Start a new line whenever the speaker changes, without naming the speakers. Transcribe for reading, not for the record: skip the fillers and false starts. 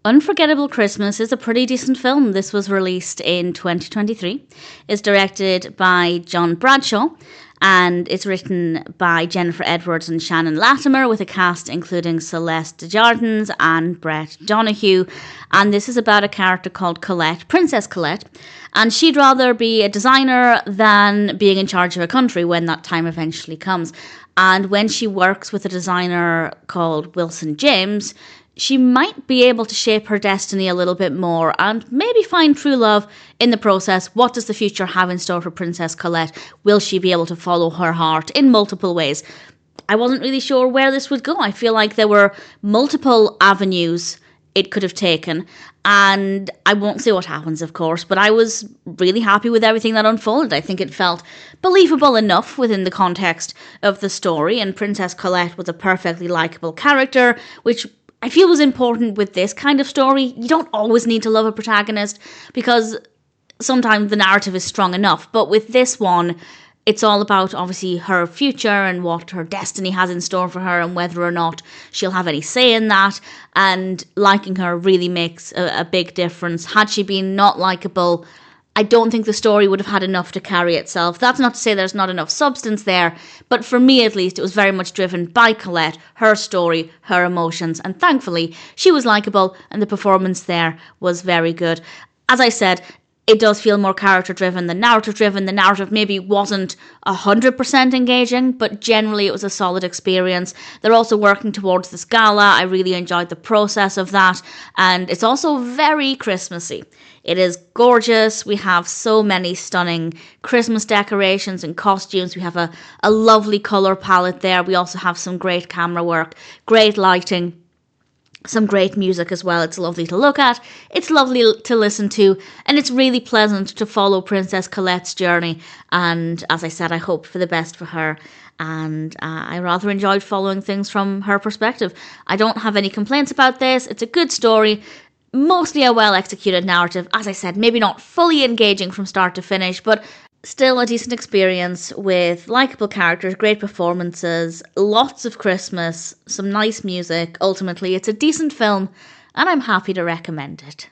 Unforgettable Christmas is a pretty decent film. This was released in 2023. It's directed by John Bradshaw and it's written by Jennifer Edwards and Shannon Latimer with a cast including Celeste Desjardins and Brett Donahue. And this is about a character called Colette, Princess Colette, and she'd rather be a designer than being in charge of a country when that time eventually comes. And when she works with a designer called Wilson James, she might be able to shape her destiny a little bit more and maybe find true love in the process. What does the future have in store for Princess Colette? Will she be able to follow her heart in multiple ways? I wasn't really sure where this would go. I feel like there were multiple avenues it could have taken, and I won't say what happens, of course, but I was really happy with everything that unfolded. I think it felt believable enough within the context of the story, and Princess Colette was a perfectly likeable character, which I feel was important with this kind of story. You don't always need to love a protagonist because sometimes the narrative is strong enough. But with this one, it's all about obviously her future and what her destiny has in store for her and whether or not she'll have any say in that. And liking her really makes a big difference. Had she been not likeable, I don't think the story would have had enough to carry itself. That's not to say there's not enough substance there, but for me at least, it was very much driven by Colette, her story, her emotions, and thankfully, she was likeable and the performance there was very good. As I said, it does feel more character-driven than narrative-driven. The narrative maybe wasn't 100% engaging, but generally it was a solid experience. They're also working towards this gala. I really enjoyed the process of that, and it's also very Christmassy. It is gorgeous. We have so many stunning Christmas decorations and costumes. We have a lovely colour palette there. We also have some great camera work, great lighting, some great music as well. It's lovely to look at, it's lovely to listen to, and it's really pleasant to follow Princess Colette's journey. And as I said, I hope for the best for her, and I rather enjoyed following things from her perspective. I don't have any complaints about this. It's a good story, mostly a well-executed narrative. As I said, maybe not fully engaging from start to finish, but still a decent experience with likeable characters, great performances, lots of Christmas, some nice music. Ultimately, it's a decent film, and I'm happy to recommend it.